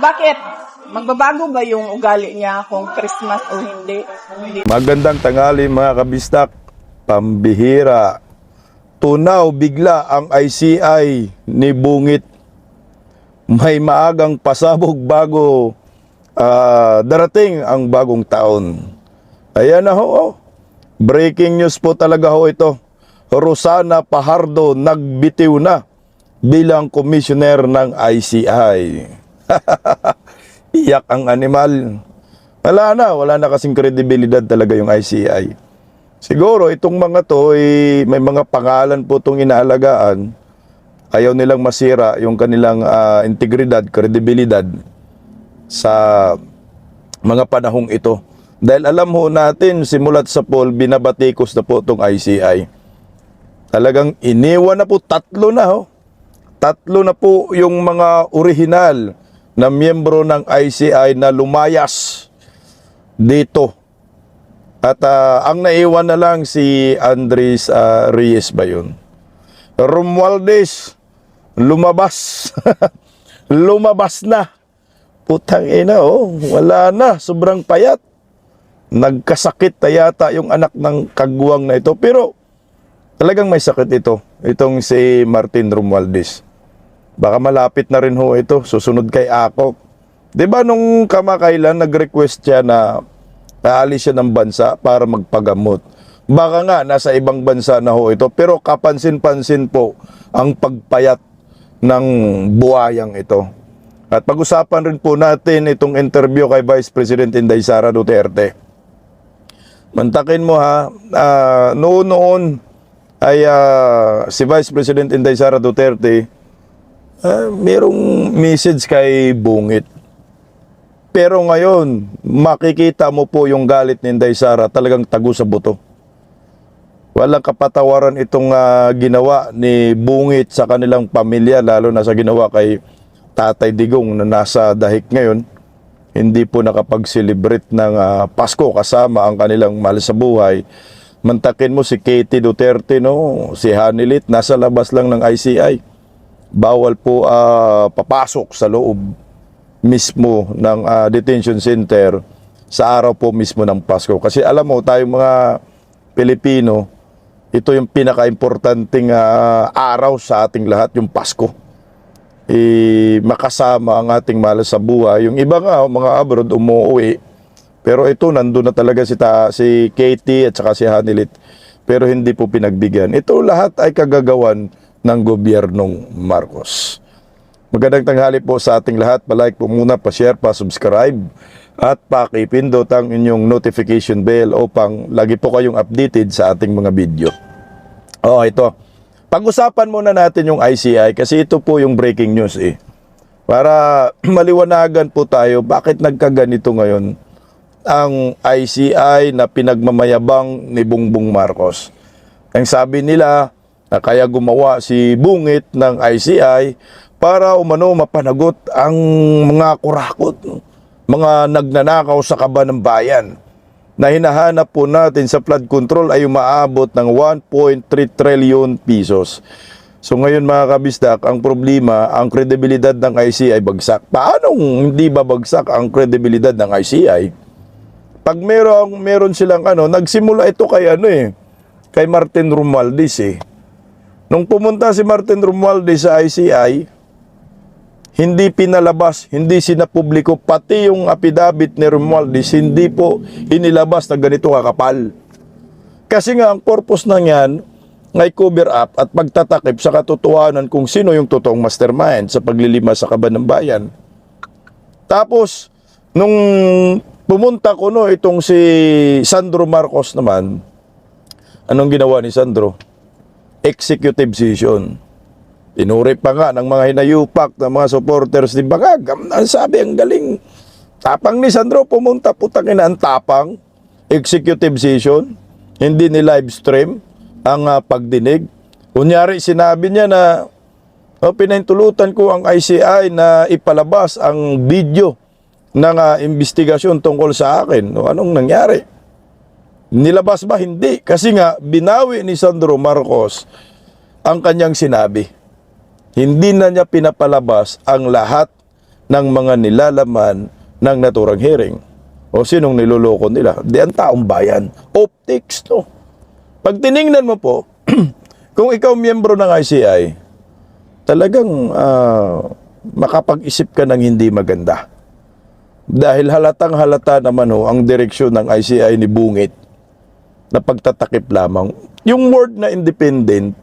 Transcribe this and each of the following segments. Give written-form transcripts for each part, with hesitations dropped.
Bakit? Magbabago ba yung ugali niya kung Christmas o hindi? Magandang tanghali mga kabistak. Pambihira. Tunaw bigla ang ICI ni Bungit. May maagang pasabog bago darating ang bagong taon. Ayan na ho. Oh. Breaking news po talaga ho ito. Rosana Pajardo nagbitiw na bilang commissioner ng ICI. Iyak ang animal. Wala na kasing kredibilidad talaga yung ICI. Siguro itong mga to may mga pangalan po itong inaalagaan. Ayaw nilang masira yung kanilang integridad, kredibilidad sa mga panahong ito. Dahil alam ho natin, simulat sa poll, binabatikos na po itong ICI. Talagang iniwan na po, tatlo na po yung mga orihinal na miyembro ng ICI na lumayas dito. At ang naiwan na lang si Andres Reyes ba yun? Romualdez, lumabas. Lumabas na. Putang ina, wala na, sobrang payat. Nagkasakit na yata yung anak ng kagwang na ito. Pero talagang may sakit ito. Itong si Martin Romualdez. Baka malapit na rin ho ito. Susunod kay Akop. Diba nung kamakailan nag-request siya na aalis siya ng bansa para magpagamot. Baka nga nasa ibang bansa na ho ito. Pero kapansin-pansin po ang pagpayat ng buhayang ito. At pag-usapan rin po natin itong interview kay Vice President Inday Sara Duterte. Mantakin mo ha, noon ay si Vice President Inday Sara Duterte merong message kay Bungit. Pero ngayon, makikita mo po yung galit ni Inday Sara talagang tago sa buto. Walang kapatawaran itong ginawa ni Bungit sa kanilang pamilya, lalo na sa ginawa kay Tatay Digong na nasa dahik ngayon. Hindi po nakapag-celebrate ng Pasko kasama ang kanilang mahal sa buhay. Mantakin mo si Katie Duterte, si Hanilit, nasa labas lang ng ICI. Bawal po papasok sa loob mismo ng detention center sa araw po mismo ng Pasko. Kasi alam mo, tayong mga Pilipino, ito yung pinaka-importanting araw sa ating lahat, yung Pasko. Makasama ang ating mahal sa buhay. Yung iba nga, mga abroad, umuwi. Pero ito, nandun na talaga si Katie at saka si Hanilit. Pero hindi po pinagbigyan. Ito lahat ay kagagawan ng gobyernong Marcos. Magandang tanghali po sa ating lahat. Pa-like po muna, pa-share, pa-subscribe. At pakipindot ang inyong notification bell upang lagi po kayong updated sa ating mga video. Ito. Pag-usapan muna natin yung ICI kasi ito po yung breaking news Para maliwanagan po tayo bakit nagkaganito ngayon ang ICI na pinagmamayabang ni Bongbong Marcos. Ang sabi nila na kaya gumawa si Bungit ng ICI para mapanagot ang mga kurakot, mga nagnanakaw sa kaban ng bayan na hinahanap po natin sa flood control ay umaabot ng 1.3 trillion pesos. So ngayon mga kabistak, ang problema, ang kredibilidad ng ICI ay bagsak. Paano hindi babagsak ang kredibilidad ng ICI? Pag meron silang nagsimula ito kay Martin Romualdez Nung pumunta si Martin Romualdez sa ICI, hindi pinalabas, hindi sinapubliko, pati yung affidavit ni Romualdez, hindi po inilabas na ganito kakapal. Kasi nga ang purpose na yan, ngay cover up at pagtatakip sa katotohanan kung sino yung totoong mastermind sa paglilima sa kaban ng bayan. Tapos, nung pumunta ko itong si Sandro Marcos naman, anong ginawa ni Sandro? Executive session. Tinuri pa nga ng mga hinayupak ng mga supporters ni Bangag. Ang sabi, ang galing. Tapang ni Sandro, pumunta, putang ina, ang tapang. Executive session. Hindi ni live stream ang pagdinig. Kunyari, sinabi niya na pinahintulutan ko ang ICI na ipalabas ang video ng investigasyon tungkol sa akin. Anong nangyari? Nilabas ba? Hindi. Kasi nga, binawi ni Sandro Marcos ang kanyang sinabi. Hindi na niya pinapalabas ang lahat ng mga nilalaman ng naturang hearing. O sinong niloloko nila? Di ang taong bayan. Optics, no? Pag tiningnan mo po, kung ikaw miyembro ng ICI, talagang makapag-isip ka ng hindi maganda. Dahil halatang halata naman ang direksyon ng ICI ni Bungit na pagtatakip lamang. Yung word na independent,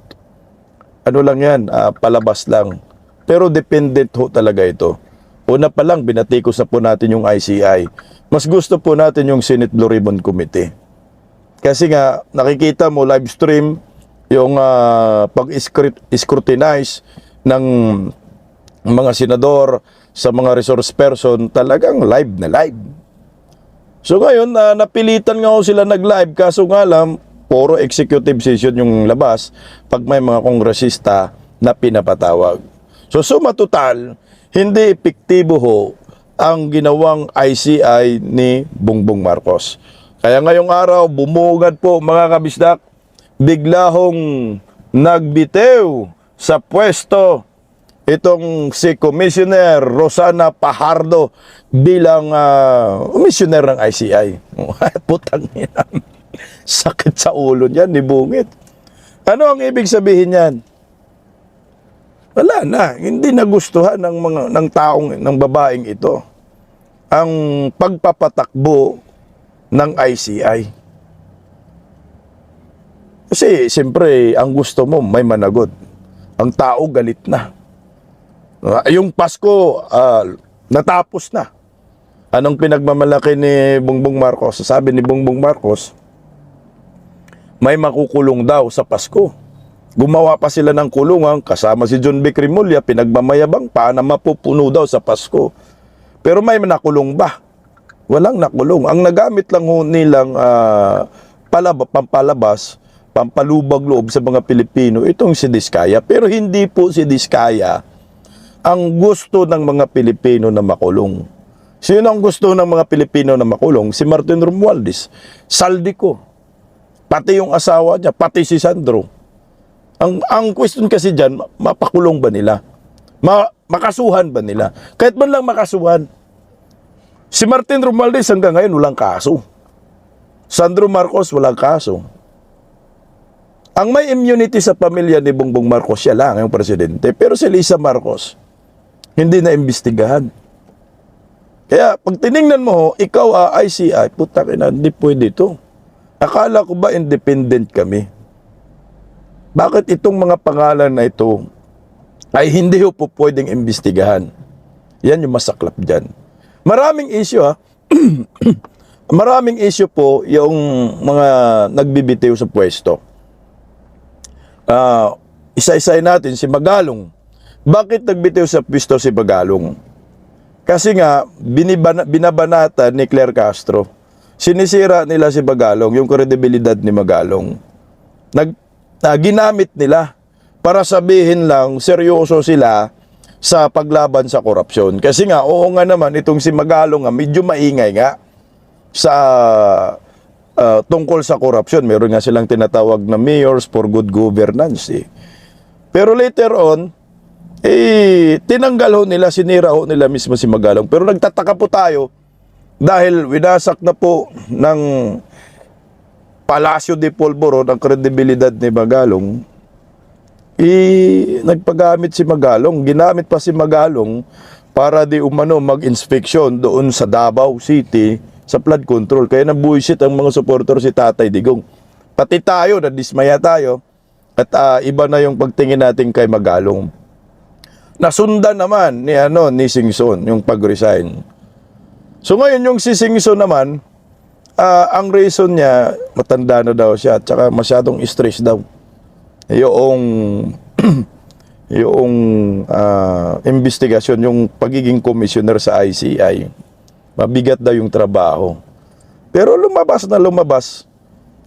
ano lang yan, palabas lang. Pero dependent talaga ito. Una pa lang, binatikos na po natin yung ICI. Mas gusto po natin yung Senate Blue Ribbon Committee. Kasi nga, nakikita mo live stream yung pag-scrutinize ng mga senador sa mga resource person, talagang live na live. So ngayon, napilitan nga sila nag-live, kaso nga lang, puro executive session yung labas pag may mga kongresista na pinapatawag. So suma total, hindi epektibo ang ginawang ICI ni Bongbong Marcos. Kaya ngayong araw, bumugad po mga kabisdak, bigla nagbitew sa pwesto itong si Commissioner Rosana Pajardo bilang commissioner ng ICI. Putang ina. Sakit sa ulo niyan ni Bungit. Ano ang ibig sabihin niyan? Wala na, hindi nagustuhan ng babaeng ito ang pagpapatakbo ng ICI. Kasi siyempre ang gusto mo may managot. Ang tao galit na. Yung Pasko natapos na. Anong pinagmamalaki ni Bongbong Marcos? Sabi ni Bongbong Marcos, may makukulong daw sa Pasko. Gumawa pa sila ng kulungan kasama si John B. Crimolia, pinagmamayabang pa na mapupuno daw sa Pasko. Pero may nakulong ba? Walang nakulong. Ang nagamit lang nilang pampalabas, pampalubag loob sa mga Pilipino, itong si Diskaya. Pero hindi po si Diskaya ang gusto ng mga Pilipino na makulong. Sino ang gusto ng mga Pilipino na makulong? Si Martin Romualdez, Saldico, pati yung asawa niya, pati si Sandro. Ang question kasi dyan, mapakulong ba nila? Makasuhan ba nila? Kahit man lang makasuhan. Si Martin Romualdez hanggang ngayon walang kaso. Sandro Marcos walang kaso. Ang may immunity sa pamilya ni Bongbong Marcos, siya lang yung presidente. Pero si Lisa Marcos, hindi na imbestigahan. Kaya pag tiningnan mo, ikaw ICI, puta na, hindi pwede ito. Akala ko ba independent kami? Bakit itong mga pangalan na ito ay hindi po pwedeng imbestigahan? Yan yung masaklap dyan. Maraming issue maraming issue po yung mga nagbibitiw sa pwesto. Isa-isay natin si Magalong. Bakit nagbitiw sa pwesto si Magalong? Kasi nga, binabanata ni Claire Castro. Sinisira nila si Magalong, yung kredibilidad ni Magalong. Ginamit nila para sabihin lang seryoso sila sa paglaban sa korupsyon. Kasi nga, oo nga naman, itong si Magalong medyo maingay nga sa tungkol sa korupsyon. Meron nga silang tinatawag na Mayors for Good Governance. Pero later on, tinanggal nila, sinira nila mismo si Magalong. Pero nagtataka po tayo dahil winasak na po ng Palacio de Polvoron ang kredibilidad ni Magalong. Nagpagamit si Magalong, ginamit pa si Magalong para di umano mag-inspeksyon doon sa Davao City sa flood control. Kaya nabuisit ang mga supporter si Tatay Digong. Pati tayo, nadismaya tayo at iba na yung pagtingin natin kay Magalong. Nasundan naman ni Singson yung pag-resign. So ngayon yung si Singson naman, ang reason niya, matanda na daw siya at saka masyadong stress daw. Yung investigasyon, yung pagiging commissioner sa ICI. Mabigat daw yung trabaho. Pero lumabas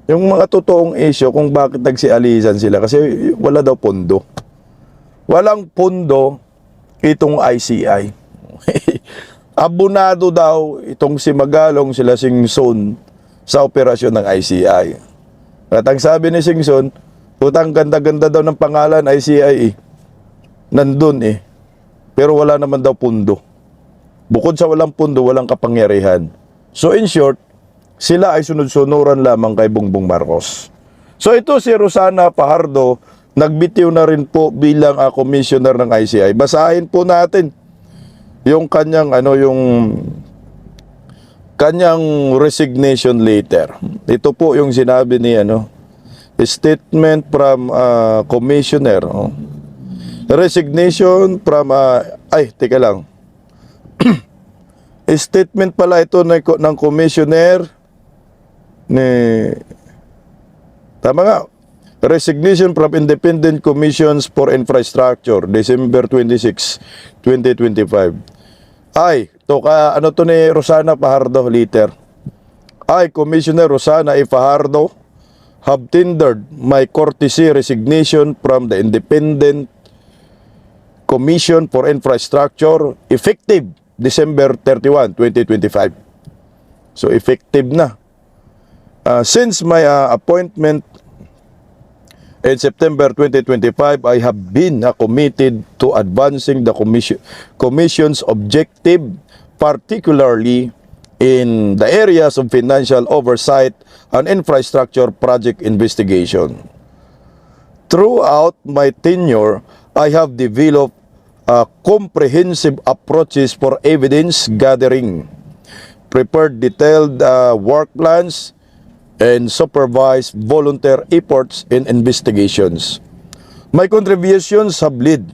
yung mga totoong issue kung bakit nagsialisan sila kasi wala daw pondo. Walang pondo itong ICI. Abonado daw itong si Magalong, sila Singson sa operasyon ng ICI. At ang sabi ni Singson, putang ganda-ganda daw ng pangalan ICI Nandun Pero wala naman daw pondo. Bukod sa walang pundo, walang kapangyarihan. So in short, sila ay sunod-sunuran lamang kay Bongbong Marcos. So ito si Rosana Fajardo, nagbitiw na rin po bilang commissioner ng ICI. Basahin po natin yung kanyang kanyang resignation letter. Ito po yung sinabi ni statement from commissioner. Resignation from teka lang. Statement pala ito ng commissioner ni tama nga. Resignation from Independent Commissions for Infrastructure, December 26, 2025. Ano to ni Rosana Fajardo letter. Commissioner Rosana E. Fajardo have tendered my courtesy resignation from the Independent Commission for Infrastructure effective December 31, 2025. So effective na. Since my appointment in September 2025, I have been committed to advancing the Commission's objective, particularly in the areas of financial oversight and infrastructure project investigation. Throughout my tenure, I have developed comprehensive approaches for evidence gathering, prepared detailed work plans, and supervise volunteer efforts in investigations. My contributions have led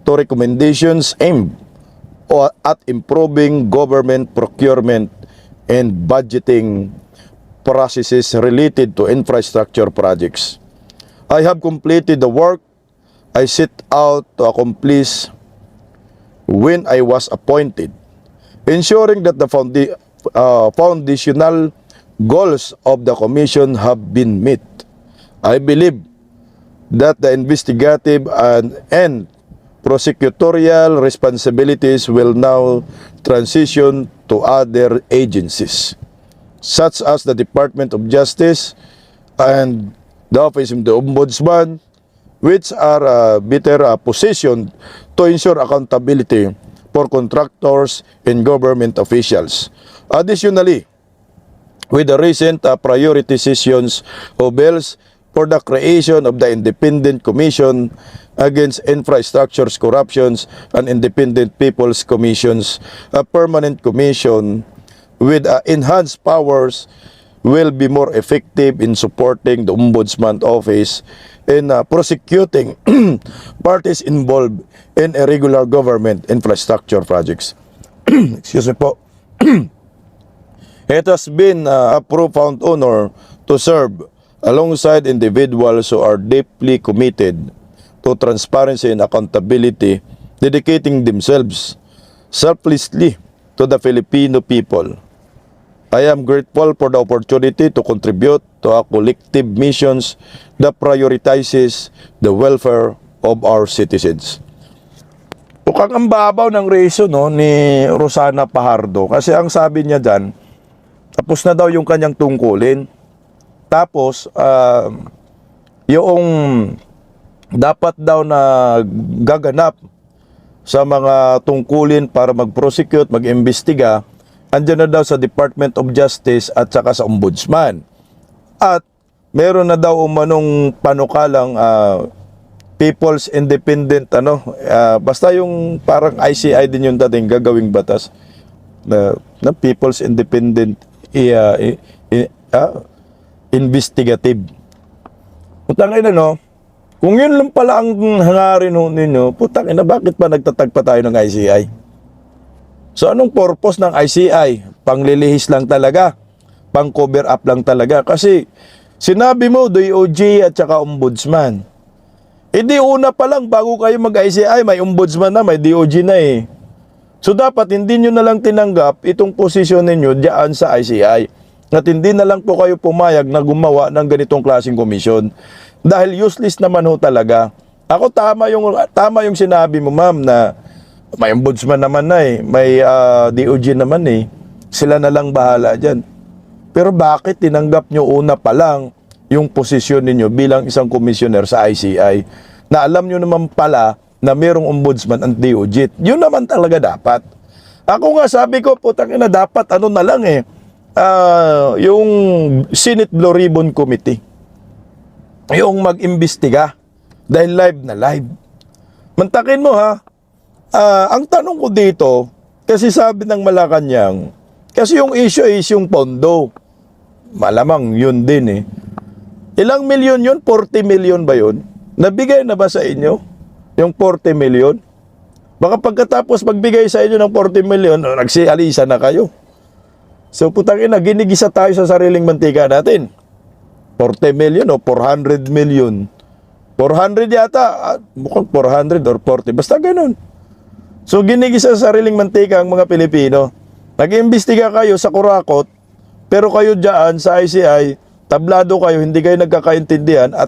to recommendations aimed at improving government procurement and budgeting processes related to infrastructure projects. I have completed the work I set out to accomplish when I was appointed, ensuring that the foundational goals of the Commission have been met. I believe that the investigative and prosecutorial responsibilities will now transition to other agencies, such as the Department of Justice and the Office of the Ombudsman, which are better positioned to ensure accountability for contractors and government officials. Additionally, with the recent prioritizations of bills for the creation of the Independent Commission Against Infrastructure's Corruptions and Independent People's Commissions, a permanent commission with enhanced powers will be more effective in supporting the Ombudsman Office in prosecuting parties involved in irregular government infrastructure projects. Excuse me po. It has been a profound honor to serve alongside individuals who are deeply committed to transparency and accountability, dedicating themselves selflessly to the Filipino people. I am grateful for the opportunity to contribute to a collective missions that prioritizes the welfare of our citizens. Mukhang ang babaw ng reason ni Rosana Fajardo kasi ang sabi niya dyan, tapos na daw yung kanyang tungkulin. Tapos, yung dapat daw na gaganap sa mga tungkulin para mag-prosecute, mag-imbestiga, andyan na daw sa Department of Justice at saka sa Ombudsman. At meron na daw umanong panukalang People's Independent, basta yung parang ICI din yung dating gagawing batas na People's Independent investigative. Putang ina kung yun lang pala ang hangarin ninyo, putang ina, bakit pa nagtatagpa tayo ng ICI? So anong purpose ng ICI? Panglilihis lang talaga, pang cover up lang talaga. Kasi sinabi mo DOJ at saka Ombudsman. Di una pa lang bago kayo mag-ICI, may Ombudsman na, may DOJ na eh. So dapat hindi nyo na lang tinanggap itong posisyon ninyo diyan sa ICI. At hindi na lang po kayo pumayag na gumawa ng ganitong klaseng komisyon. Dahil useless naman ho talaga. Ako tama yung sinabi mo ma'am na may Ombudsman naman na eh. May DOJ naman eh. Sila na lang bahala dyan. Pero bakit tinanggap nyo una pa lang yung posisyon ninyo bilang isang komisyoner sa ICI na alam nyo naman pala na mayroong Ombudsman ang DOJ? Yun naman talaga dapat. Ako nga sabi ko, putang ina, dapat ano na lang eh, yung Senate Blue Ribbon Committee, yung mag-imbestiga, dahil live na live. Mantakin mo ha, ang tanong ko dito, kasi sabi ng Malacanang, kasi yung issue is yung pondo, malamang yun din eh. Ilang milyon yun? 40 million ba yun? Nabigay na ba sa inyo yung 40 million? Baka pagkatapos magbigay sa inyo ng 40 million, nagsialisa na kayo. So putang ina, ginigisa tayo sa sariling mantika natin. 40 million o 400 million. 400 yata, mukhang 400 or 40, basta ganun. So ginigisa sa sariling mantika ang mga Pilipino. Nag-iimbestiga kayo sa Kurakot, pero kayo dyan sa ICI, tablado kayo, hindi kayo nagkakaintindihan at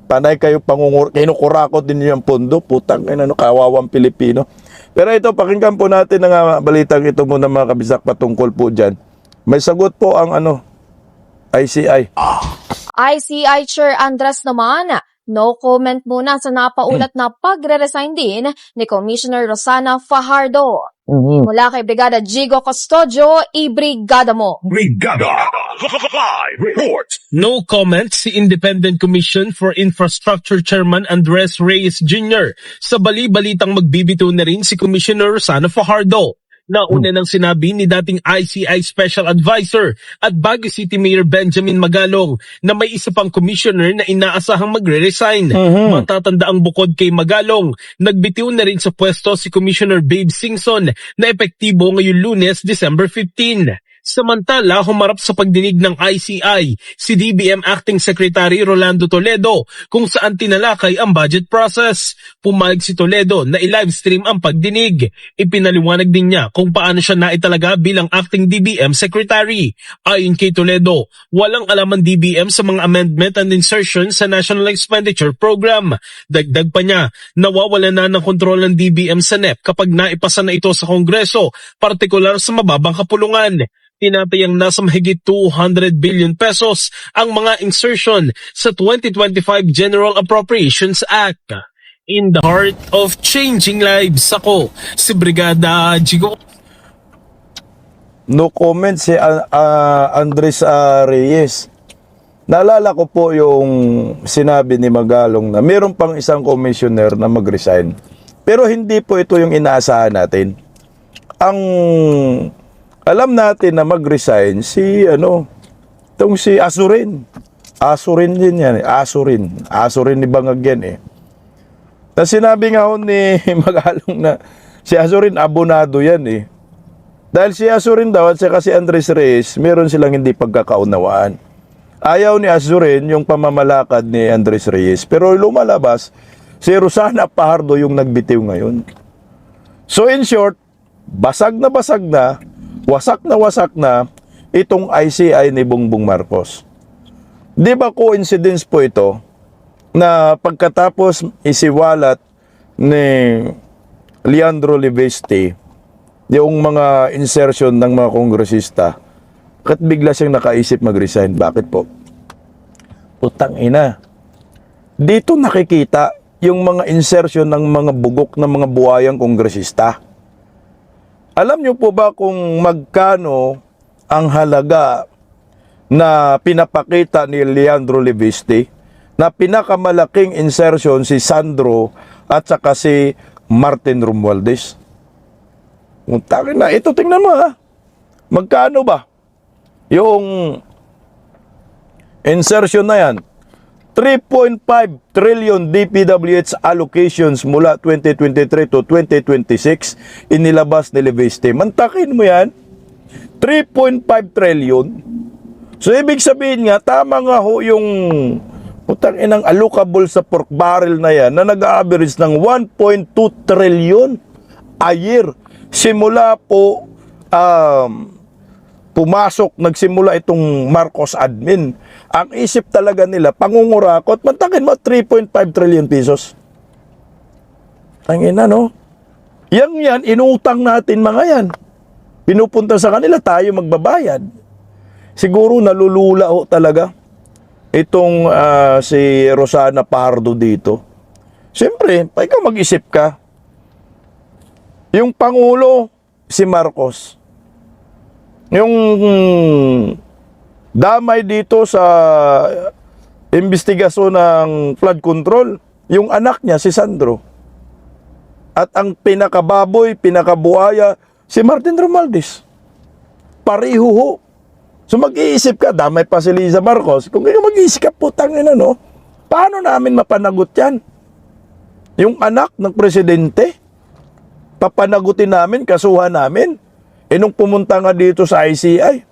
panay kayo kinukurakot din yung pondo. Putang ina, kawawang Pilipino. Pero ito, pakinggan po natin ang balitang ito muna mga kabisdak patungkol po dyan. May sagot po ang ICI. ICI Chair Andres naman, no comment muna sa napaulat na pagre-resign din ni Commissioner Rosana Fajardo. Mula kay Brigada Jigo Custodio, i-brigada mo. Brigada Live Report. No comment si Independent Commission for Infrastructure Chairman Andres Reyes Jr. sa bali-balitang magbibitaw na rin si Commissioner Rosana Fajardo. Nauna nang sinabi ni dating ICI Special Advisor at Baguio City Mayor Benjamin Magalong na may isa pang commissioner na inaasahang magre-resign. Matatanda ang bukod kay Magalong, nagbitiw na rin sa pwesto si Commissioner Babe Singson na epektibo ngayong Lunes, December 15. Samantala, humarap sa pagdinig ng ICI si DBM Acting Secretary Rolando Toledo kung saan tinalakay ang budget process. Pumayag si Toledo na i-livestream ang pagdinig. Ipinaliwanag din niya kung paano siya naitalaga bilang Acting DBM Secretary. Ayon kay Toledo, walang alam ang DBM sa mga amendment and insertion sa National Expenditure Program. Dagdag pa niya, nawawala na ng kontrol ng DBM sa NEP kapag naipasa na ito sa Kongreso, partikular sa mababang kapulungan. Tinatayang nasa mahigit 200 billion pesos ang mga insertion sa 2025 General Appropriations Act. In the heart of changing lives, ako si Brigada Jigo. No comment si Andres Reyes. Naalala ko po yung sinabi ni Magalong na meron pang isang commissioner na mag-resign. Pero hindi po ito yung inaasahan natin. Alam natin na mag-resign si Azurin. Azurin din yan. Azurin ni Bangag yan eh. Na sinabi nga ho ni Magalong na si Azurin abonado yan eh. Dahil si Azurin daw at saka si Andres Reyes, meron silang hindi pagkakaunawaan. Ayaw ni Azurin yung pamamalakad ni Andres Reyes. Pero lumalabas, si Rosana Fajardo yung nagbitiw ngayon. So in short, wasak na itong ICI ni Bongbong Marcos. Di ba coincidence po ito na pagkatapos isiwalat ni Leandro Libeste yung mga insertion ng mga kongresista, kat bigla siyang nakaisip mag-resign. Bakit po? Putang ina. Dito nakikita yung mga insertion ng mga bugok ng mga buhayang kongresista. Alam niyo po ba kung magkano ang halaga na pinapakita ni Leandro Libeste na pinakamalaking insertion si Sandro at saka si Martin Romualdez? Muntakin na. Ito, tingnan mo ha. Magkano ba yung insertion na yan? 3.5 trillion DPWH allocations mula 2023 to 2026 inilabas ni Libeste. Mantakin mo yan, 3.5 trillion. So ibig sabihin nga, tama nga ho yung utang inang allocable sa pork barrel na yan na nag-average ng 1.2 trillion a year. Simula po nagsimula itong Marcos admin. Ang isip talaga nila, pangungurakot, mantakin mo 3.5 trillion pesos. Tangina, no? Yan, inutang natin mga yan. Pinupunta sa kanila, tayo magbabayad. Siguro nalulula ho talaga itong si Rosana Fajardo dito. Siyempre, ikaw mag-isip ka. Yung Pangulo, si Marcos. Yung damay dito sa investigasyon ng flood control, yung anak niya si Sandro. At ang pinakababoy, pinakabuaya, si Martin Romualdez. Pareho ho. So mag-iisip ka, damay pa si Liza Marcos. Kung kayo mag-iisip ka, putang ina, no? Paano namin mapanagot yan? Yung anak ng presidente, papanagutin namin, kasuhan namin. Nung pumunta nga dito sa ICI,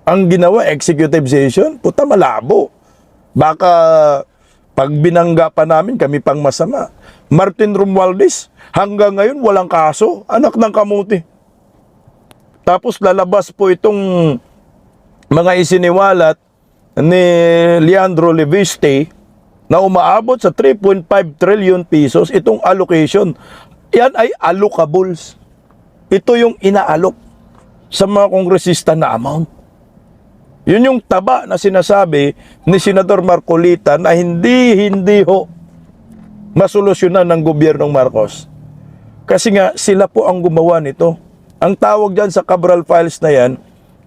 ang ginawa, executive session, puta malabo. Baka pag binangga pa namin, kami pang masama. Martin Romualdez, hanggang ngayon walang kaso, anak ng kamuti. Tapos lalabas po itong mga isiniwalat ni Leandro Leviste na umaabot sa 3.5 trillion pesos itong allocation. Yan ay allocables. Ito yung inaalok sa mga kongresista na amount. Yun yung taba na sinasabi ni Senador Marcolita na hindi ho masolusyonan ng gobyernong Marcos. Kasi nga sila po ang gumawa nito. Ang tawag dyan sa Cabral Files na yan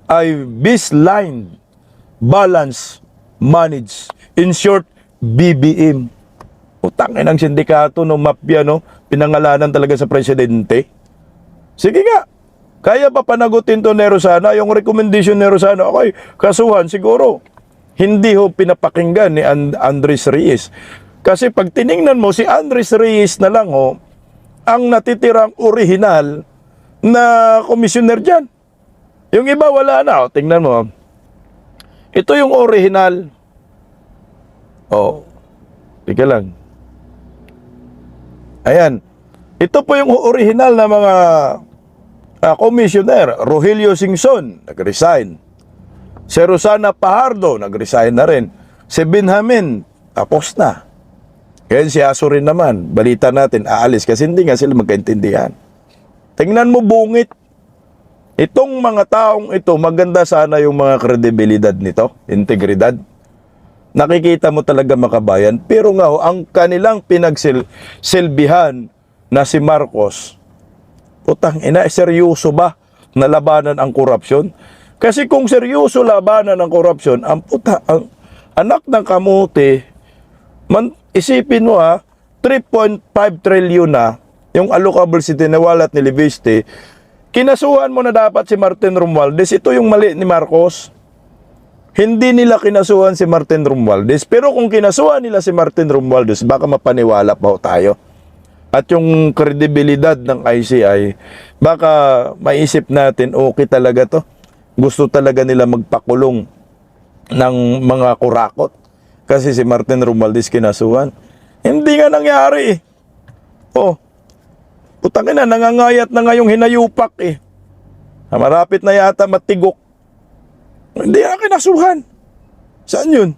ay Baseline Balance Manage. In short, BBM. Utangin ang sindikato ng mafia, no? Pinangalanan talaga sa presidente. Sige nga, kaya pa panagutin to ni Rosana? Yung recommendation ni Rosana, okay, kasuhan siguro. Hindi ho pinapakinggan ni Andres Reyes. Kasi pag tiningnan mo, si Andres Reyes na lang ho, ang natitirang original na komisyoner dyan. Yung iba wala na. O, tingnan mo. Ito yung original. O, tika lang. Ayan. Ito po yung original na mga commissioner. Rogelio Singson, nag-resign. Si Rosana Fajardo, nag-resign na rin. Si Benjamin, tapos na. Kaya si Aso rin naman, balita natin, aalis kasi hindi nga sila magkaintindihan. Tingnan mo bungit. Itong mga taong ito, maganda sana yung mga kredibilidad nito, integridad. Nakikita mo talaga makabayan. Pero nga, ang kanilang pinagsilbihan na si Marcos, putang ina, seryoso ba na labanan ang korupsyon? Kasi kung seryoso labanan ang korupsyon, ang anak ng kamote, isipin mo 3.5 trillion na yung allocable si tinawalat ni Leviste, kinasuhan mo na dapat si Martin Romualdez. Ito yung mali ni Marcos. Hindi nila kinasuhan si Martin Romualdez. Pero kung kinasuhan nila si Martin Romualdez, baka mapaniwala pa tayo. At yung kredibilidad ng ICI, baka maisip natin, okay talaga to. Gusto talaga nila magpakulong ng mga kurakot. Kasi si Martin Romualdez kinasuhan. Hindi nga nangyari eh. Oh, putangin na, nangangayat na ngayong hinayupak eh. Marapit na yata matigok. Hindi nga kinasuhan. Saan yun?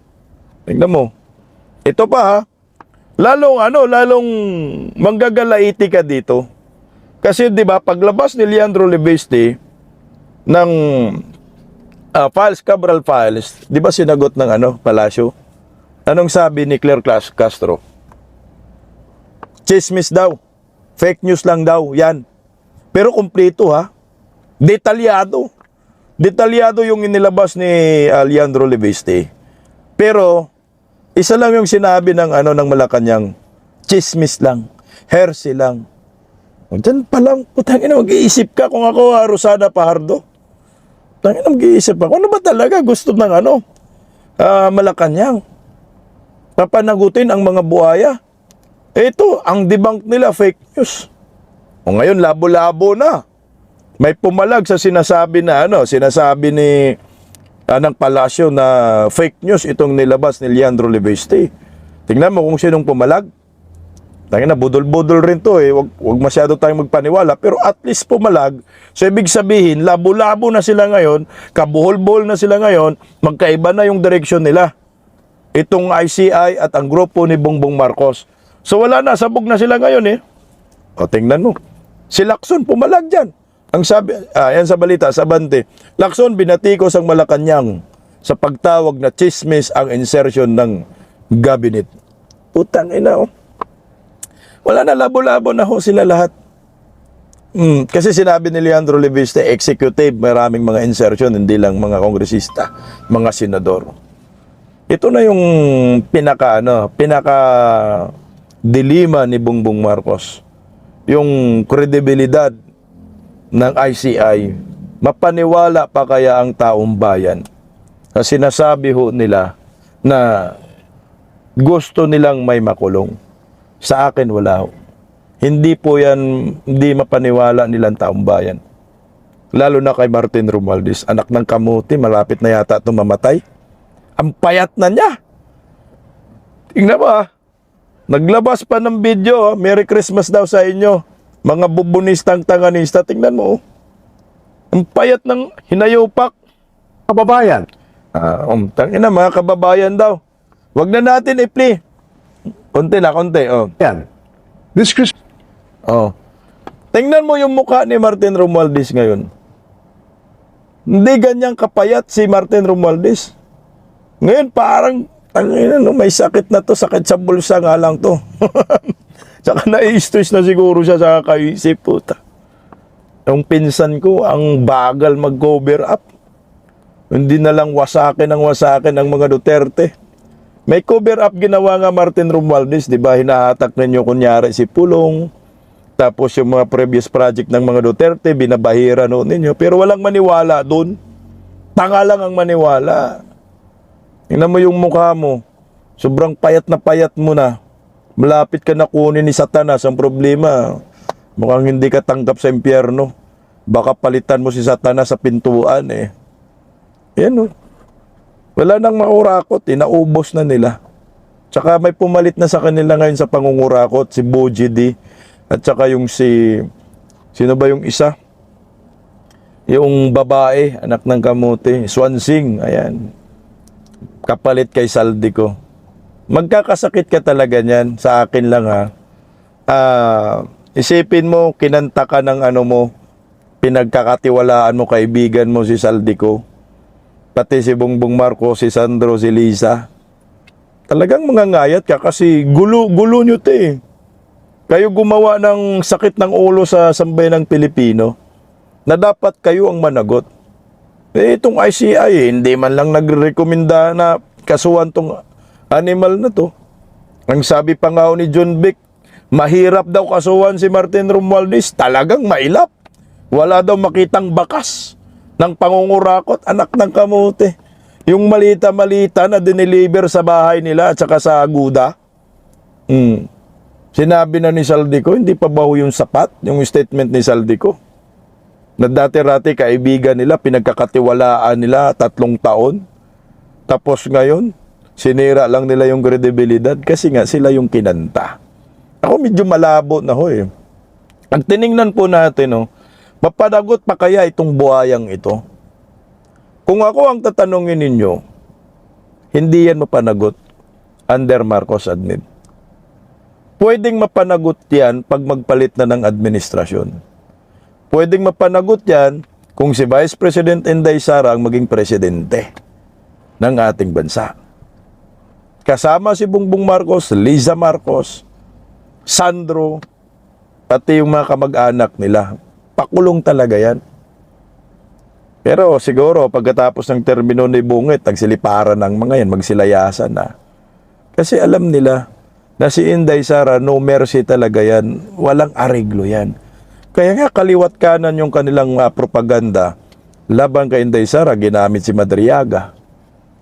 Tingnan mo. Ito pa lalong manggagalaiti ka dito. Kasi 'di ba, paglabas ni Leandro Leviste ng files, Cabral Files, 'di ba sinagot ng Palacio? Anong sabi ni Claire Castro? Chismis daw. Fake news lang daw, yan. Pero kumpleto Detalyado. Detalyado yung inilabas ni Leandro Leviste. Pero isa lang yung sinabi ng Malacanang, chismis lang, heresy lang. Diyan pa lang, putangina, mag-iisip ka kung ako Rosana Fajardo. Putangina, mag-iisip ako. Ano ba talaga gusto ng Malacanang? Papanagutin ang mga buhaya. Ito, ang debunk nila, fake news. O ngayon, labo-labo na. May pumalag sa sinasabi ni ng Palacio na fake news itong nilabas ni Leandro Leviste. Tingnan mo kung sinong pumalag. Tangina, budol-budol rin to eh. Wag masyado tayong magpaniwala. Pero at least pumalag. So ibig sabihin, labo-labo na sila ngayon, kabuhol-buhol na sila ngayon, magkaiba na yung direksyon nila. Itong ICI at ang grupo ni Bongbong Marcos. So wala na, sabog na sila ngayon eh. O tingnan mo. Si Lacson pumalag dyan. Ang sabi, yan sa balita, sa Abante, Lacson binatikos ang Malacanang sa pagtawag na chismis ang insertion ng cabinet. Putang ina Wala na, labo-labo na ho sila lahat. Kasi sinabi ni Leandro Leviste, executive, maraming mga insertion, hindi lang mga kongresista, mga senador. Ito na yung pinaka dilema ni Bongbong Marcos. Yung kredibilidad ng ICI, mapaniwala pa kaya ang taong bayan na sinasabi ho nila na gusto nilang may makulong. Sa akin wala ho. Hindi po yan, hindi mapaniwala nilang taong bayan. Lalo na kay Martin Romualdez, anak ng kamuti, malapit na yata itong mamatay. Ang payat na niya. Tingnan mo naglabas pa ng video, Merry Christmas daw sa inyo. Mga bubunistang tanganista, tingnan mo. Ang payat ng hinayupak. Kababayan. Tangina mga kababayan daw. Wag na natin i-play. Konti na, konti. Yan. This Christmas. Tingnan mo yung mukha ni Martin Romualdez ngayon. Hindi ganyang kapayat si Martin Romualdez. Ngayon parang may sakit na to, sakit sa bulsa nga lang to. Tsaka nai-stress na siguro siya sa kakaisip, puta. Yung pinsan ko, ang bagal mag-cover up. Hindi na lang wasakin ang mga Duterte. May cover up ginawa nga Martin Romualdez, di ba? Hinahatak ninyo kunyari si Pulong. Tapos yung mga previous project ng mga Duterte, binabahira noon ninyo. Pero walang maniwala doon. Tanga lang ang maniwala. Tingnan mo yung mukha mo. Sobrang payat mo na. Malapit ka na kunin ni Satanas. Ang problema, mukhang hindi ka tanggap sa impyerno. Baka palitan mo si Satanas sa pintuan eh. Yan Wala nang maurakot, naubos na nila. Tsaka may pumalit na sa kanila ngayon sa pangungurakot, si Boji D. At tsaka yung sino ba yung isa? Yung babae, anak ng kamuti, Swansing, ayan. Kapalit kay Saldico. Magkakasakit ka talaga niyan, sa akin lang isipin mo, kinanta ka ng pinagkakatiwalaan mo, kaibigan mo si Saldico. Pati si Bongbong Marcos, si Sandro, si Liza. Talagang mangangayat ka kasi gulo nyo Kayo gumawa ng sakit ng ulo sa sambayanang Pilipino na dapat kayo ang managot. Itong ICI, hindi man lang nagrekomenda na kasuhan tong animal na to. Ang sabi pa nga ni John Vic, mahirap daw kasuhan si Martin Romualdez. Talagang mailap. Wala daw makitang bakas ng pangungurakot, anak ng kamote. Yung malita-malita na dineliver sa bahay nila at saka sa aguda. Sinabi na ni Saldico, hindi pa ba yung sapat, yung statement ni Saldico? Na dati-rati kaibigan nila, pinagkakatiwalaan nila 3 taon. Tapos ngayon, sinira lang nila yung kredibilidad kasi nga sila yung kinanta. Ako medyo malabo na Ang tiningnan po natin, mapanagot pa kaya itong buhayang ito? Kung ako ang tatanungin ninyo, hindi yan mapanagot under Marcos admin. Pwedeng mapanagot yan pag magpalit na ng administrasyon. Pwedeng mapanagot yan kung si Vice President Inday Sara ang maging presidente ng ating bansa. Kasama si Bongbong Marcos, Liza Marcos, Sandro, pati yung mga kamag-anak nila. Pakulong talaga yan. Pero siguro pagkatapos ng termino ni Bungit, nagsiliparan ng mga yan, magsilayasan na. Kasi alam nila na si Inday Sara, no mercy talaga yan. Walang ariglo yan. Kaya nga kaliwat kanan yung kanilang propaganda. Laban kay Inday Sara, ginamit si Madriaga.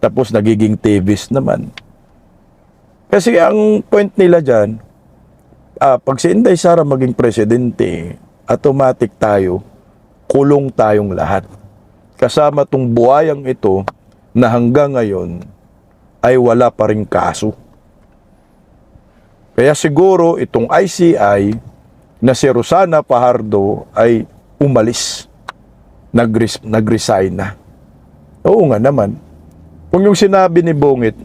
Tapos nagiging TVs naman. Kasi ang point nila dyan, pag si Inday Sara maging presidente, automatic tayo, kulong tayong lahat. Kasama tong buhayang ito na hanggang ngayon ay wala pa ring kaso. Kaya siguro itong ICI na si Rosana Fajardo ay umalis. Nag-resign na. Oo nga naman. Kung yung sinabi ni Bungit,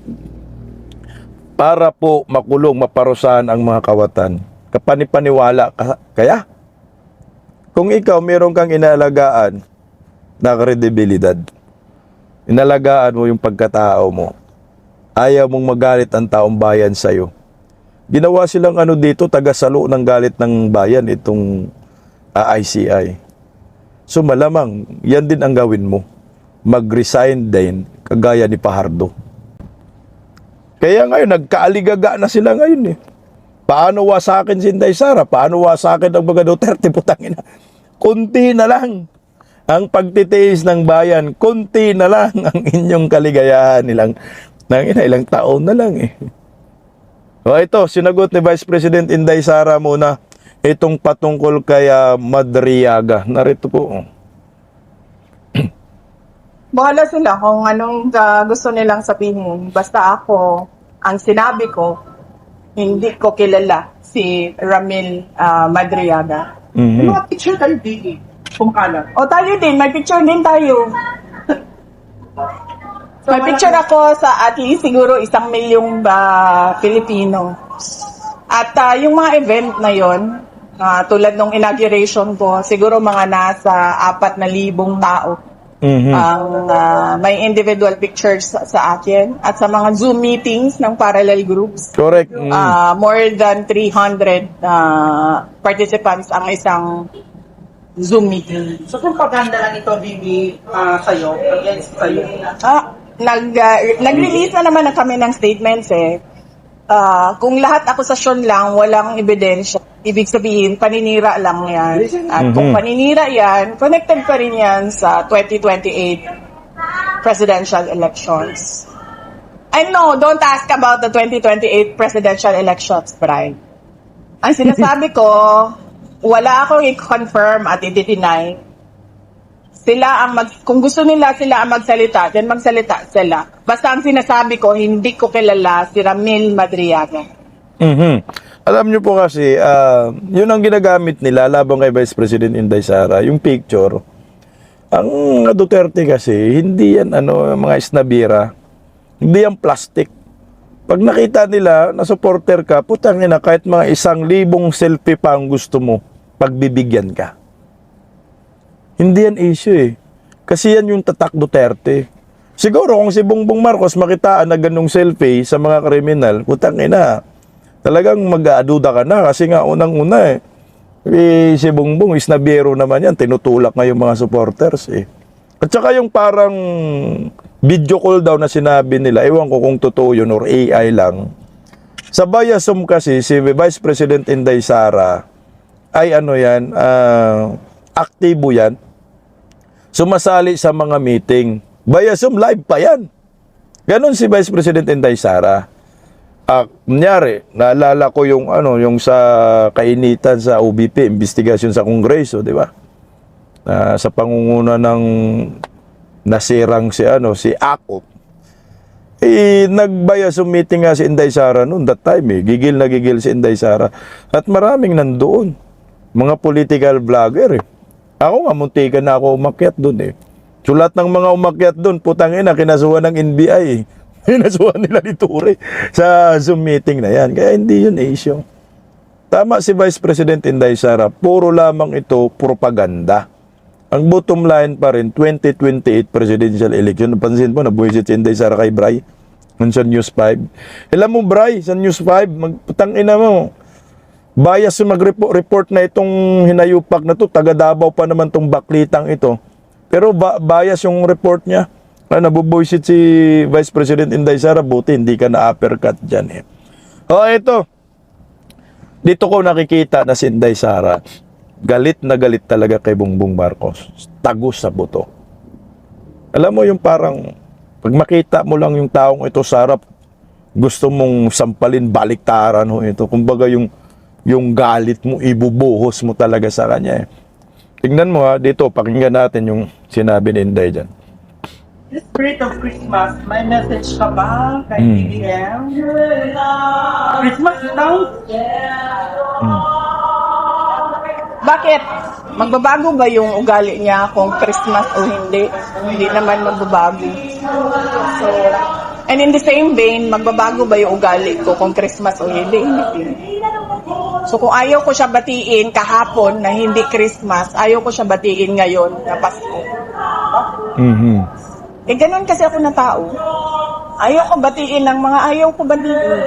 para po makulong, maparusahan ang mga kawatan, kapanipaniwala kaya? Kung ikaw meron kang inaalagaan na kredibilidad, inalagaan mo yung pagkatao mo, ayaw mong magalit ang taong bayan sa'yo. Ginawa silang dito, taga-salo ng galit ng bayan, itong ICI. So malamang, yan din ang gawin mo. Mag-resign din, kagaya ni Fajardo. Kaya ngayon, nagkaaligaga na sila ngayon eh. Paano wasakin si Inday Sara? Paano wasakin ang mga Duterte? Putangina. Kunti na lang ang pagtitiis ng bayan. Kunti na lang ang inyong kaligayahan ilang taon na lang eh. O ito, sinagot ni Vice President Inday Sara muna itong patungkol kay Madriaga. Narito po. Bahala sila kung anong gusto nilang sabihin. Basta ako, ang sinabi ko, hindi ko kilala si Ramil Madriaga. Mhm. Mga picture tayo din. Kumakalat. O tayo din, may picture din tayo. May picture ako sa at least siguro 1 milyong Pilipino. At yung mga event na yon, tulad nung inauguration ko, siguro mga nasa 4,000 tao. Mhm. Ang may individual pictures sa akin at sa mga Zoom meetings ng parallel groups. Correct. More than 300 participants ang isang Zoom meeting. So, propaganda lang ito, Bibi, sa'yo, against sa'yo. Nag-release na naman na kami ng statements eh. Kung lahat akusasyon lang, walang ebidensya, ibig sabihin, paninira lang yan. At kung paninira yan, connected pa rin yan sa 2028 presidential elections. And no, don't ask about the 2028 presidential elections, Brian. Ang sinasabi ko, wala akong i-confirm at i-deny. Kung gusto nila sila ang magsalita, then magsalita sila. Basta ang sinasabi ko, hindi ko kilala si Ramil Madriaga. Mhm. Alam nyo po kasi, yun ang ginagamit nila laban kay Vice President Inday Sara, yung picture. Ang Duterte kasi, hindi yan mga isnabira, hindi yan plastic. Pag nakita nila na supporter ka, putang ina, kahit mga 1,000 selfie pa ang gusto mo, pagbibigyan ka. Hindi yan issue eh. Kasi yan yung tatak Duterte. Siguro kung si Bongbong Marcos makitaan na ganung selfie sa mga kriminal, putang ina, talagang mag-aaduda ka na kasi nga unang-una si Bongbong isnabiyero naman yan, tinutulak nga yung mga supporters eh. At saka yung parang video call daw na sinabi nila, ewan ko kung totoo yun or AI lang. Sa Bayasum kasi, si Vice President Inday Sara ay aktibo yan. Sumasali sa mga meeting. Bayasum live pa yan. Ganon si Vice President Inday Sara. Kunyari, naalala ko yung sa kainitan sa OBP, investigasyon sa Kongreso, di ba? Sa pangunguna ng nasirang si Akop. Nagbayasum meeting nga si Inday Sara noon that time eh. Gigil na gigil si Inday Sara. At maraming nandoon. Mga political vlogger eh. Ako nga, muntikan na ako umakyat doon eh. Sulat ng mga umakyat doon, putang ina, kinasuhan ng NBI eh. Kinasuhan nila ni Ture sa Zoom meeting na yan. Kaya hindi yun issue. Tama si Vice President Inday Sara, puro lamang ito propaganda. Ang bottom line pa rin, 2028 presidential election. Napansin po, nabuhisit si Inday Sara kay Bray. Sa News 5. Alam mo, Bray, sa News 5, putang ina mo, bias yung mag-report na itong hinayupak na to, taga Davao pa naman tong baklitang ito. Pero bias yung report niya. Nabubuisit si Vice President Inday Sara, buti hindi ka na-uppercut dyan eh. Ito. Dito ko nakikita na si Inday Sara, galit na galit talaga kay Bongbong Marcos. Tagus sa buto. Alam mo yung parang, pag makita mo lang yung taong ito, Sara, gusto mong sampalin, baliktaran ho ito. Kumbaga yung galit mo, ibubuhos mo talaga sa kanya eh. Tingnan mo dito, pakinggan natin yung sinabi ni Inday dyan. The spirit of Christmas, may message ka ba kay BBM? Christmas daw? Bakit? Magbabago ba yung ugali niya kung Christmas o hindi? Hindi naman magbabago. So, and in the same vein, magbabago ba yung ugali ko kung Christmas o hindi? Hindi. So kung ayaw ko siya batiin kahapon na hindi Christmas, ayaw ko siya batiin ngayon na Pasko. Mhm. Ganun kasi ako na tao. Ayaw ko batiin ng mga ayaw ko batiin.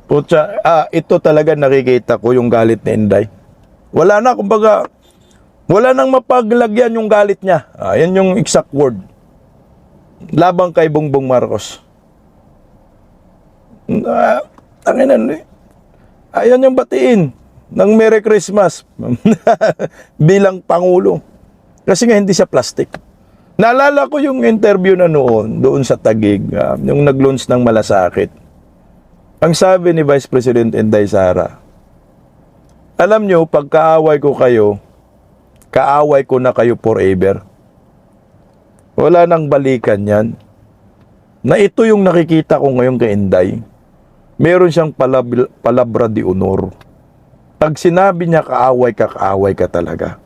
Putya, ito talaga nakikita ko yung galit ni Inday. Wala na, kumbaga, wala nang mapaglagyan yung galit niya. Yan yung exact word. Labang kay Bongbong Marcos. Ayan yung batiin ng Merry Christmas bilang Pangulo. Kasi nga hindi siya plastic. Naalala ko yung interview na noon, doon sa Taguig, yung nag-launch ng Malasakit. Ang sabi ni Vice President Inday Sara, alam nyo, pag kaaway ko kayo, kaaway ko na kayo forever. Wala nang balikan yan. Na ito yung nakikita ko ngayon kay Inday. Meron siyang palabra de honor. Pag sinabi niya kaaway ka talaga.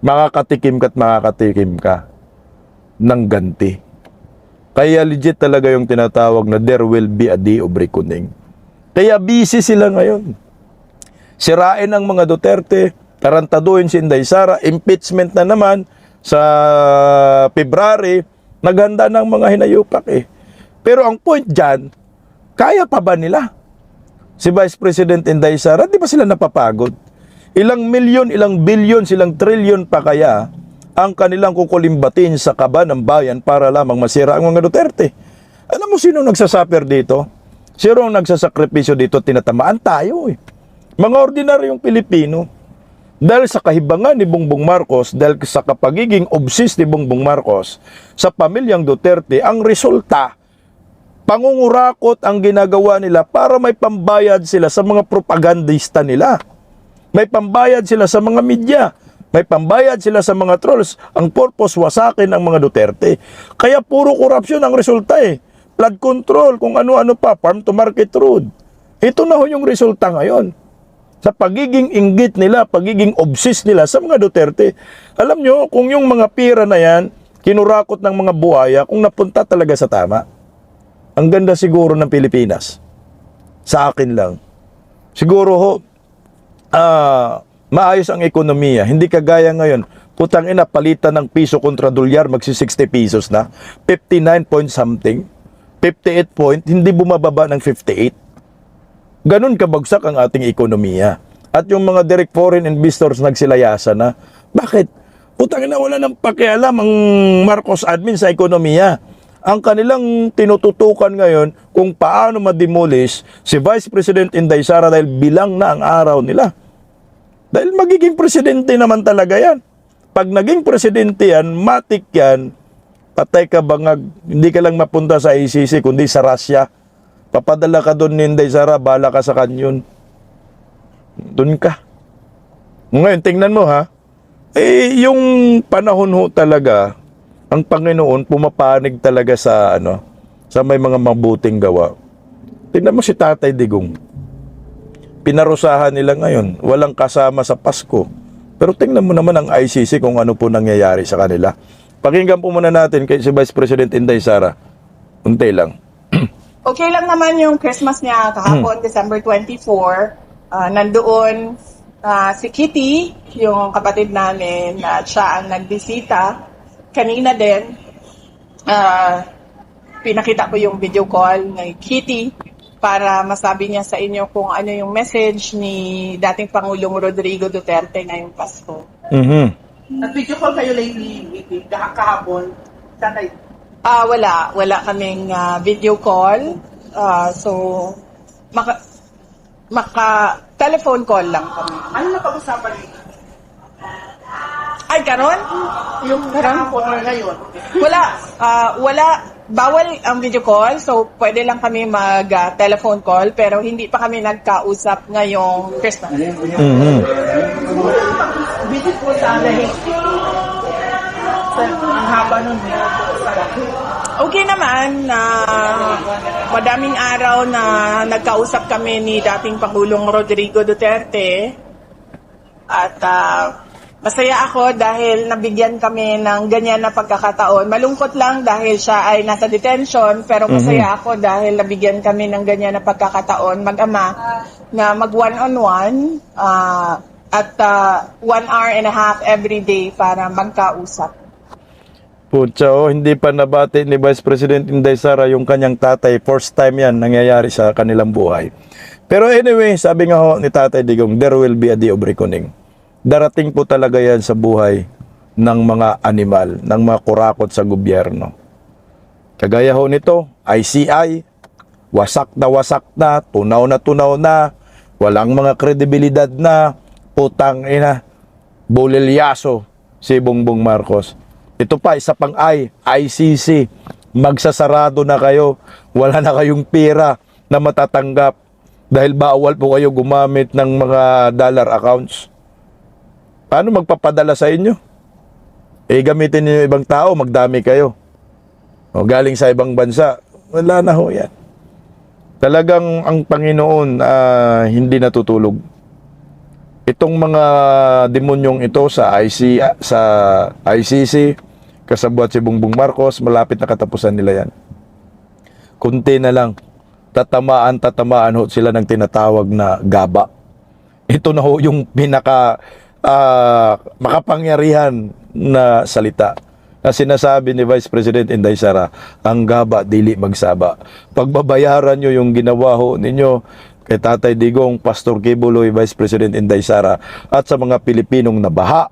Makakatikim ka ng ganti. Kaya legit talaga yung tinatawag na there will be a day of reckoning. Kaya busy sila ngayon. Sirain ang mga Duterte, tarantaduhin si Inday Sara, impeachment na naman sa February, naghanda ng mga hinayupak eh. Pero ang point dyan, kaya pa ba nila? Si Vice President Inday Sara, di ba sila napapagod? Ilang milyon, ilang bilyon, silang trilyon pa kaya ang kanilang kukulimbatin sa kaba ng bayan para lamang masira ang mga Duterte. Alam mo sino nagsasuffer dito? Sino ang nagsasakripisyo dito? Tinatamaan tayo eh. Mga ordinaryong Pilipino. Dahil sa kahibangan ni Bongbong Marcos, dahil sa kapagiging obsessed ni Bongbong Marcos sa pamilyang Duterte, ang resulta, pangungurakot ang ginagawa nila para may pambayad sila sa mga propagandista nila. May pambayad sila sa mga media. May pambayad sila sa mga trolls. Ang purpose, wasakin ang mga Duterte. Kaya puro korupsyon ang resulta eh. Flood control, kung ano-ano pa, farm to market road. Ito na ho yung resulta ngayon. Sa pagiging inggit nila, pagiging obsessed nila sa mga Duterte. Alam nyo, kung yung mga pira na yan, kinurakot ng mga buhaya, kung napunta talaga sa tama, ang ganda siguro ng Pilipinas. Sa akin lang. Siguro ho, maayos ang ekonomiya. Hindi kagaya ngayon. Putang ina, palitan ng piso kontra dolyar, magsi 60 pesos na. 59 point something. 58 point, hindi bumababa ng 58. Ganun kabagsak ang ating ekonomiya. At yung mga direct foreign investors nagsilayasan na. Bakit? Putang ina, wala nang pakialam ang Marcos admin sa ekonomiya. Ang kanilang tinututukan ngayon kung paano ma-demolish si Vice President Inday Sara dahil bilang na ang araw nila. Dahil magiging presidente naman talaga yan. Pag naging presidente yan, matik yan, patay ka bangag, hindi ka lang mapunta sa ICC kundi sa Russia. Papadala ka doon ni Inday Sara, bala ka sa kanyon. Doon ka. Ngayon, tingnan mo ha. Yung panahon ho talaga, ang Panginoon pumapanig talaga sa sa may mga mabuting gawa. Tingnan mo si Tatay Digong. Pinarusahan nila ngayon. Walang kasama sa Pasko. Pero tingnan mo naman ang ICC kung ano po nangyayari sa kanila. Pakinggan po muna natin kay si Vice President Inday Sara. Unti lang. Okay lang naman yung Christmas niya kahapon, December 24. Nandoon si Kitty, yung kapatid namin, at siya ang nagbisita. Kanina din, pinakita ko yung video call ng Kitty para masabi niya sa inyo kung ano yung message ni dating Pangulong Rodrigo Duterte ngayong Pasko. Nag-video call kayo lately, kahapon. Sana Wala kaming video call. So, telephone call lang kami. ano na pag-usapan niyo? Ay, karon? Yung kahapon or ngayon? Wala. Bawal ang video call, so pwede lang kami mag-telephone call, pero hindi pa kami nagkausap ngayong Christmas. Visit po sa ang haba nun. Okay naman na madaming araw na nagkausap kami ni dating Pangulong Rodrigo Duterte at masaya ako dahil nabigyan kami ng ganyan na pagkakataon. Malungkot lang dahil siya ay nasa detention, pero masaya ako dahil nabigyan kami ng ganyan na pagkakataon mag-ama na mag one-on-one at 1 hour and a half every day para magkausap. Putya, hindi pa nabati ni Vice President Inday Sara yung kanyang tatay. First time yan nangyayari sa kanilang buhay. Pero anyway, sabi nga ho ni Tatay Digong, there will be a day of reckoning. Darating po talaga yan sa buhay ng mga animal, ng mga kurakot sa gobyerno. Kagaya ho nito, ICI, wasak na, tunaw na, walang mga kredibilidad na, putang ina, bulilyaso si Bongbong Marcos. Ito pa, isa pang ICC, magsasarado na kayo, wala na kayong pera na matatanggap dahil bawal po kayo gumamit ng mga dollar accounts. Paano magpapadala sa inyo? Gamitin niyo ibang tao, magdami kayo. O, galing sa ibang bansa, wala na ho yan. Talagang ang Panginoon hindi natutulog. Itong mga demonyong ito sa ICC, kasabwat si Bongbong Marcos, malapit na katapusan nila yan. Kunti na lang, tatamaan ho sila ng tinatawag na gaba. Ito na ho yung pinaka makapangyarihan na salita na sinasabi ni Vice President Inday Sara, ang gaba dili magsaba. Pagbabayaran nyo yung ginawa ho ninyo kay Tatay Digong, Pastor Kibuloy, Vice President Inday Sara, at sa mga Pilipinong nabaha,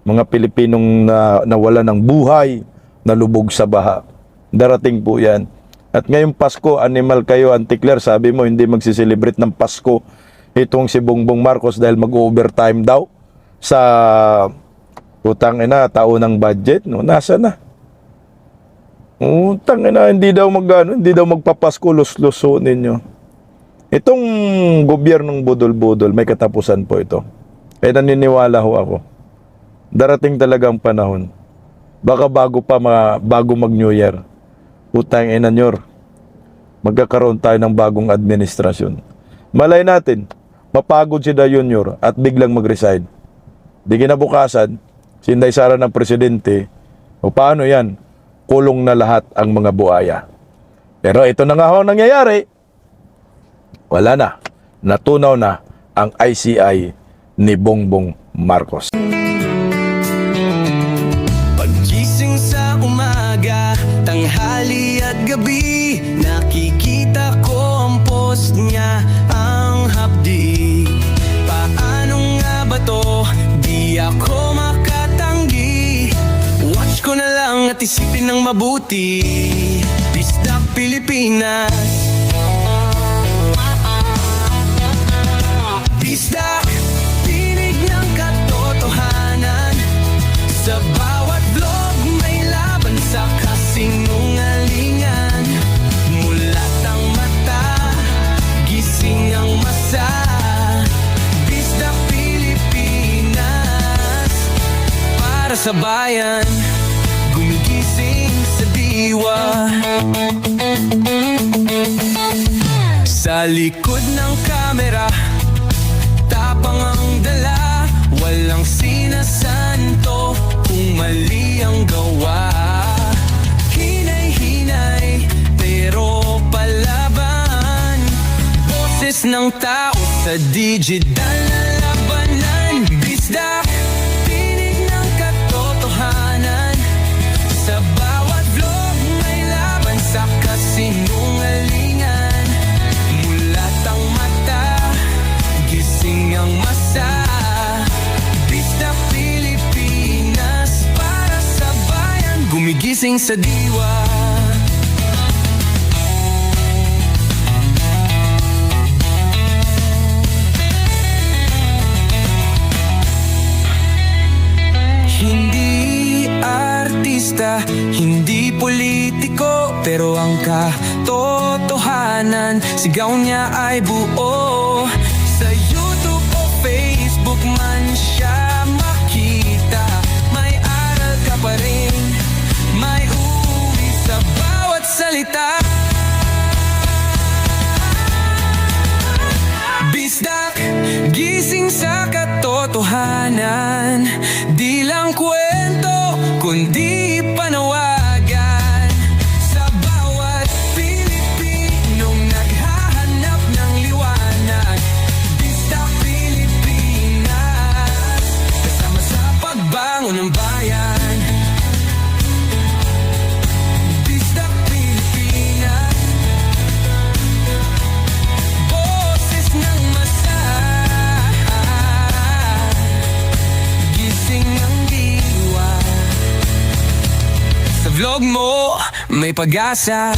mga Pilipinong nawala ng buhay, nalubog sa baha. Darating po yan. At ngayong Pasko, animal kayo, Auntie Claire, sabi mo hindi magsiselebrate ng Pasko itong si Bongbong Marcos dahil mag-overtime daw sa utang ina, taunang budget, no? Nasa na? Utang ina, hindi daw magpapasko, lus-luso ninyo. Itong gobyernong budol-budol, may katapusan po ito. Naniniwala ho ako. Darating talagang panahon. Baka bago mag-New Year, utang ina nyor, magkakaroon tayo ng bagong administrasyon. Malay natin, mapagod si Da Junior at biglang mag-resign. Di kinabukasan, si Inday Sara ng presidente, o paano yan? Kulong na lahat ang mga buhaya. Pero ito na nga ho nangyayari. Wala na. Natunaw na ang ICI ni Bongbong Marcos. Paggising sa umaga, tanghali at gabi, nakikita ko ang post niya, ang hapdi. Paano nga ba to? Di ako makatanggi. Watch ko na lang at isipin ng mabuti. Bisdak Pilipinas. Bisdak, tinig ng katotohanan. Sa bawat vlog may laban sa kasinungalingan. Mulat ang mata, gising ang masa. Bisdak Pilipinas, para sa bayan, gumigising sa diwa. Sa likod ng kamera, tapang ang dala, walang sinasanto kung mali ang gawa. Hinay-hinay, pero palaban. Boses ng tao sa digital na labanan. Bisdak, tinig ng katotohanan. Sa bawat vlog may laban sa kasinungalingan. Mulat ang mata, gising ang masa. Bisdak Pilipinas, para sa bayan, gumigising sa diwa. Hindi artista, hindi politiko, pero ang katotohanan, sigaw niya ay buo. Sa YouTube o Facebook man siya makita, may aral ka pa rin, may uwi sa bawat salita. Bisdak, gising sa katotohanan, di lang kwento, kundi panawagan. Sa bawat Pilipinong naghahanap ng liwanag. Bisdak Pilipinas, kasama sa pagbangon ng bayan. Bisdak Pilipinas, boses vlog mo may pag-asa.